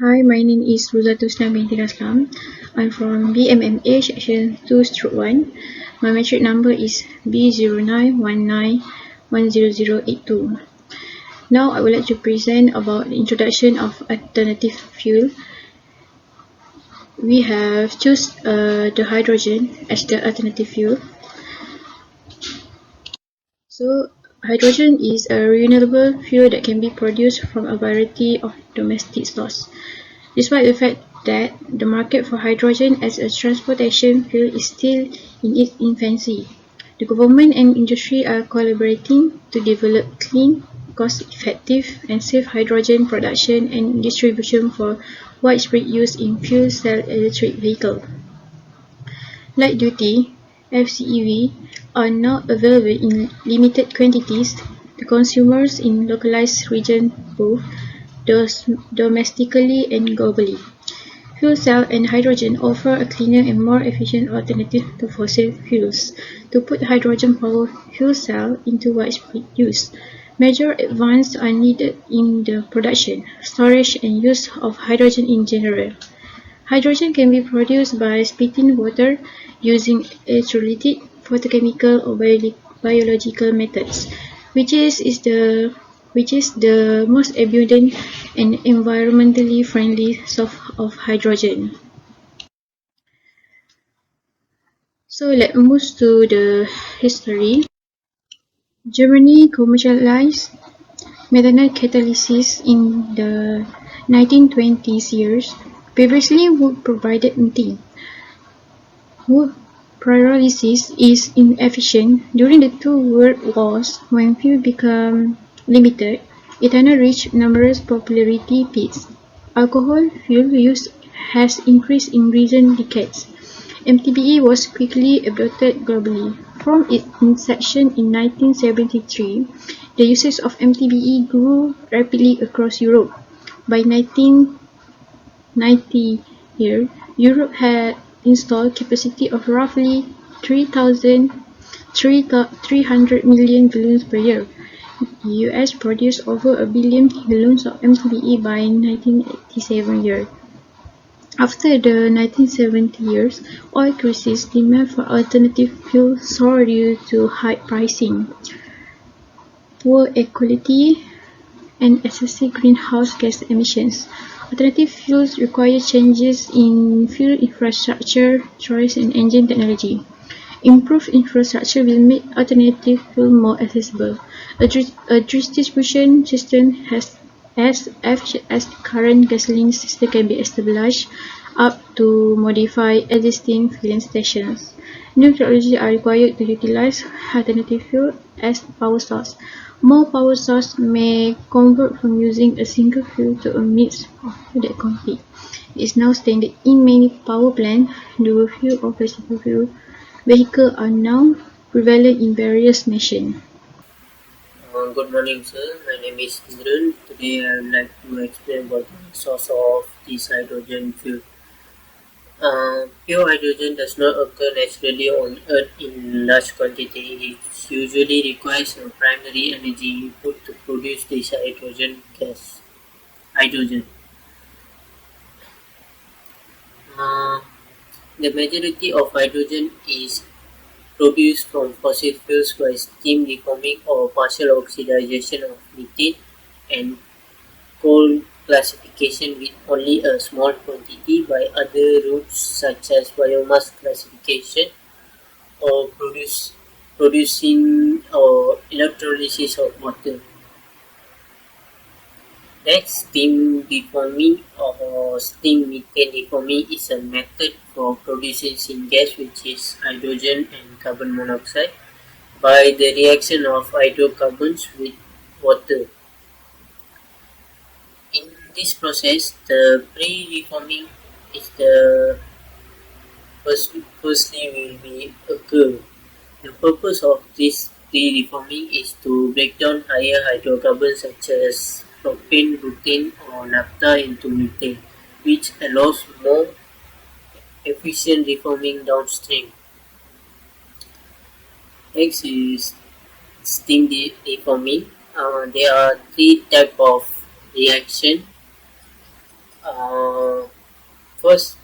Hi, my name is Ruzatusna binti Aslam. I'm from BMMA section 2/1. My metric number is B0919100082. Now I would like to present about the introduction of alternative fuel. We have choose the hydrogen as the alternative fuel. So hydrogen is a renewable fuel that can be produced from a variety of domestic sources. Despite the fact that the market for hydrogen as a transportation fuel is still in its infancy, the government and industry are collaborating to develop clean, cost-effective, and safe hydrogen production and distribution for widespread use in fuel cell electric vehicles. Light-duty (FCEV) are now available in limited quantities to consumers in localized regions both domestically and globally. Fuel cell and hydrogen offer a cleaner and more efficient alternative to fossil fuels. To put hydrogen-powered fuel cell into widespread use, major advances are needed in the production, storage, and use of hydrogen in general. Hydrogen can be produced by splitting water using electrolytic, photochemical, or biological methods, which is the most abundant and environmentally friendly source of hydrogen. So let's move to the history. Germany commercialized methanol catalysis in the 1920s years. Previously, wood provided nothing. Wood pyrolysis is inefficient. During the two world wars, when fuel became limited, ethanol reached numerous popularity peaks. Alcohol fuel use has increased in recent decades. MTBE was quickly adopted globally. From its inception in 1973, the usage of MTBE grew rapidly across Europe. By 1990, Europe had installed capacity of roughly 300 million gallons per year. The US produced over a billion gallons of MTBE by 1987. After the 1970 years, oil crisis, demand for alternative fuels soared due to high pricing, poor air quality, and excessive greenhouse gas emissions. Alternative fuels require changes in fuel infrastructure, choice, and engine technology. Improved infrastructure will make alternative fuel more accessible. A distribution system as efficient as the current gasoline system can be established up to modify existing filling stations. New technologies are required to utilize alternative fuel as power source. More power sources may convert from using a single fuel to a mix of fuel that compete. It is now standard in many power plants. Dual fuel or flexible fuel vehicles are now prevalent in various nations. Good morning, sir. My name is Indran. Today I would like to explain about the source of this hydrogen fuel. Pure hydrogen does not occur naturally on Earth in large quantity. It usually requires a primary energy input to produce this hydrogen. Uh, the majority of hydrogen is produced from fossil fuels by steam reforming or partial oxidation of methane and coal classification with only a small quantity by other routes such as biomass classification or producing or electrolysis of water. Next, steam deforming or steam methane deforming is a method for producing syngas, which is hydrogen and carbon monoxide, by the reaction of hydrocarbons with water. In this process, the pre-reforming is the firstly will be occur. The purpose of this pre-reforming is to break down higher hydrocarbons such as propane, butane, or naphtha into methane, which allows more efficient reforming downstream. Next is steam deforming. There are three types of reaction. Uh, first,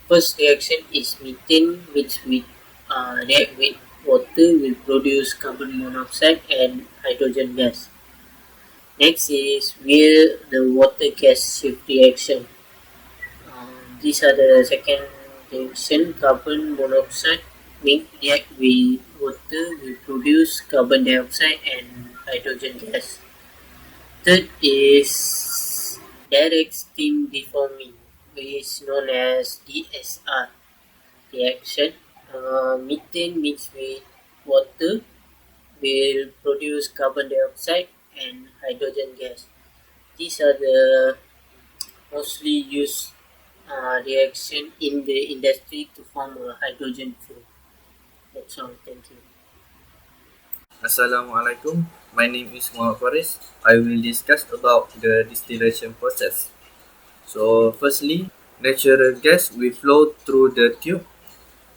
first reaction is methane mixed with react with water will produce carbon monoxide and hydrogen gas. Next is where the water gas shift reaction. These are the second reaction. Carbon monoxide react with water will produce carbon dioxide and hydrogen gas. Third is direct steam deforming, which is known as DSR reaction. Methane mixed with water will produce carbon dioxide and hydrogen gas. These are the mostly used reaction in the industry to form a hydrogen fuel. That's all. Thank you. Assalamualaikum. My name is Muhammad Faris. I will discuss about the distillation process. So, firstly, natural gas will flow through the tube.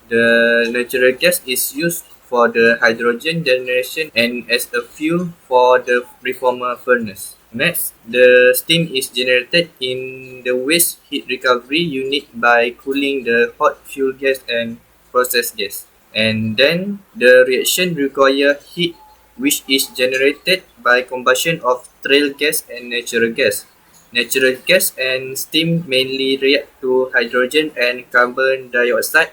The natural gas is used for the hydrogen generation and as a fuel for the reformer furnace. Next, the steam is generated in the waste heat recovery unit by cooling the hot fuel gas and process gas. And then the reaction require heat which is generated by combustion of trail gas and natural gas. Natural gas and steam mainly react to hydrogen and carbon dioxide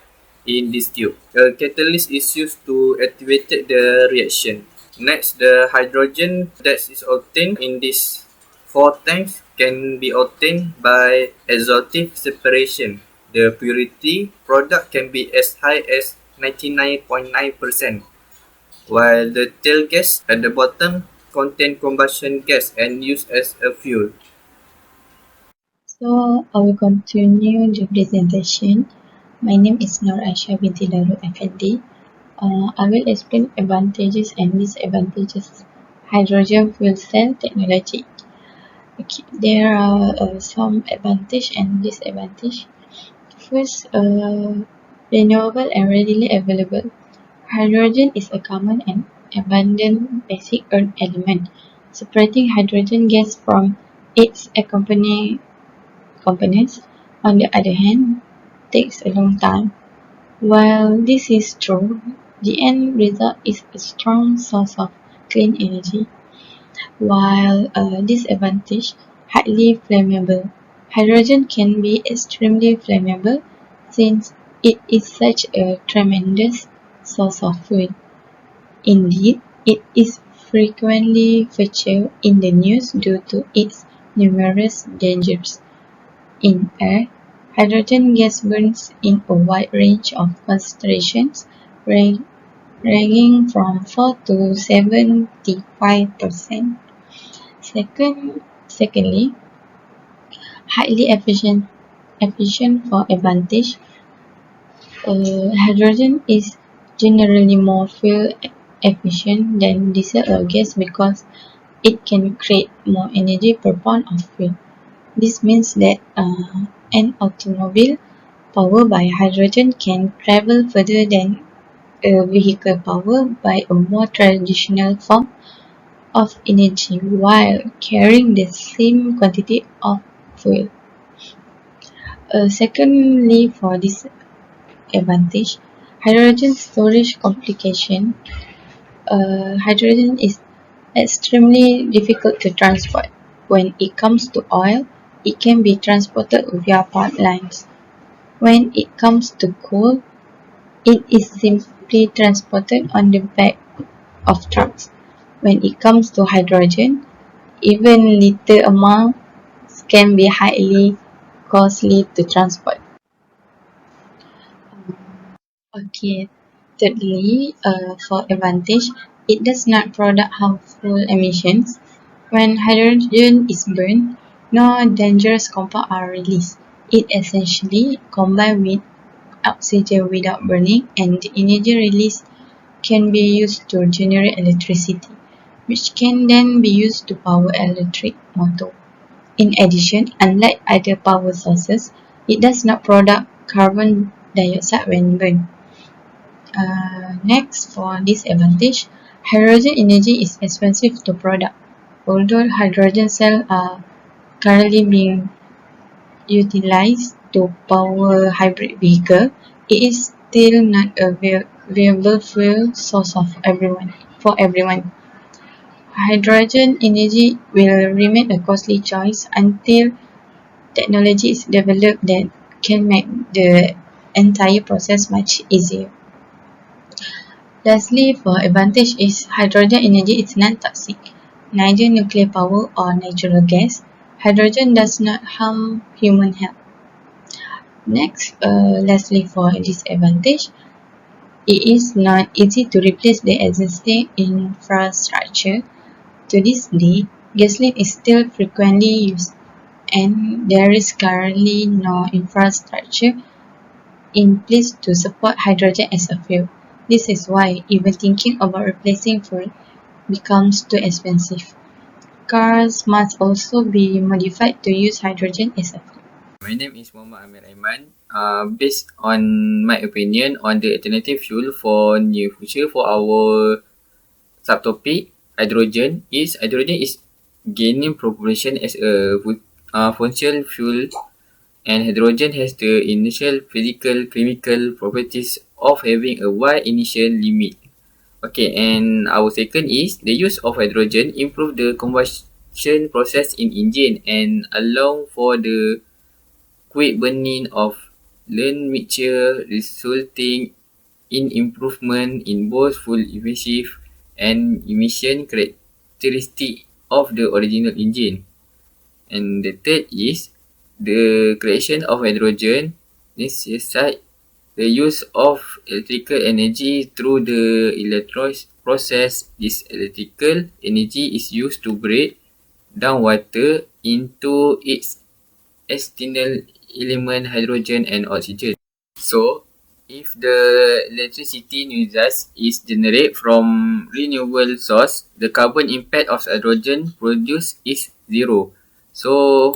in this tube. A catalyst is used to activate the reaction. Next, the hydrogen that is obtained in these four tanks can be obtained by exhaustive separation. The purity product can be as high as 99.9%, while the tail gas at the bottom contain combustion gas and used as a fuel. So I will continue the presentation. My name is Nur Aisha binti Darul Effendi. I will explain advantages and disadvantages hydrogen fuel cell technology. Okay, there are some advantage and disadvantage. First, renewable and readily available. Hydrogen is a common and abundant basic earth element. Separating hydrogen gas from its accompanying components, on the other hand, takes a long time. While this is true, the end result is a strong source of clean energy. While disadvantage, highly flammable. Hydrogen can be extremely flammable since it is such a tremendous source of fuel. Indeed, it is frequently featured in the news due to its numerous dangers. In air, hydrogen gas burns in a wide range of concentrations, ranging from 4 to 75%. Secondly, highly efficient for advantage. Hydrogen is generally more fuel efficient than diesel or gas because it can create more energy per pound of fuel. This means that an automobile powered by hydrogen can travel further than a vehicle powered by a more traditional form of energy while carrying the same quantity of fuel. Secondly, for this advantage, hydrogen storage complication. Hydrogen is extremely difficult to transport. When it comes to oil, it can be transported via pipelines. When it comes to coal, it is simply transported on the back of trucks. When it comes to hydrogen, even little amounts can be highly costly to transport. Okay, thirdly, for advantage, it does not produce harmful emissions. When hydrogen is burned, no dangerous compounds are released. It essentially combines with oxygen without burning, and the energy released can be used to generate electricity, which can then be used to power electric motor. In addition, unlike other power sources, it does not produce carbon dioxide when burned. Next, for disadvantage, hydrogen energy is expensive to produce. Although hydrogen cells are currently being utilized to power hybrid vehicle, it is still not a viable fuel source for everyone. Hydrogen energy will remain a costly choice until technology is developed that can make the entire process much easier. Lastly, for advantage is hydrogen energy is non-toxic. Neither nuclear power or natural gas, hydrogen does not harm human health. Next, lastly for disadvantage, it is not easy to replace the existing infrastructure. To this day, gasoline is still frequently used, and there is currently no infrastructure in place to support hydrogen as a fuel. This is why even thinking about replacing fuel becomes too expensive. Cars must also be modified to use hydrogen as a fuel. My name is Muhammad Amir Aiman. Based on my opinion on the alternative fuel for near future for our subtopic, hydrogen is gaining population as a fossil fuel, and hydrogen has the initial physical chemical properties of having a wide initial limit. Okay, and our second is the use of hydrogen improve the combustion process in engine and allow for the quick burning of lean mixture, resulting in improvement in both fuel efficiency and emission characteristic of the original engine. And the third is the creation of hydrogen necessitates the use of electrical energy through the electrolysis process. This electrical energy is used to break down water into its external element hydrogen and oxygen. So, if the electricity used is generated from renewable source, the carbon impact of hydrogen produced is zero. So,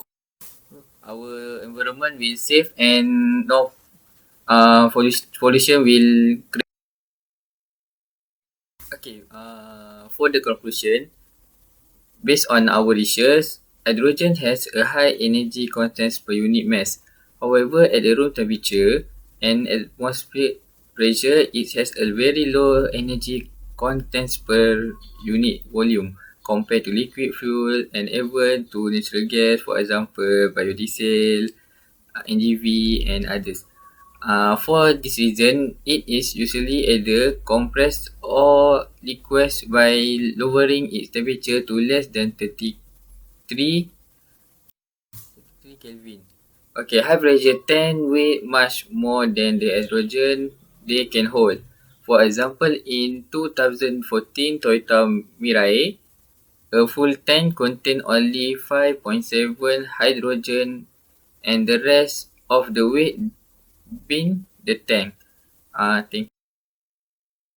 our environment will safe and no pollution will create. Okay, for the conclusion, based on our research, hydrogen has a high energy content per unit mass. However, at the room temperature and atmospheric pressure, it has a very low energy content per unit volume compared to liquid fuel and even to natural gas, for example, biodiesel, NGV, and others. For this reason, it is usually either compressed or liquefied by lowering its temperature to less than 33 Kelvin. Okay, high pressure tank weigh much more than the hydrogen they can hold. For example, in 2014 Toyota Mirai, a full tank contained only 5.7 hydrogen and the rest of the weight being the tank. Thank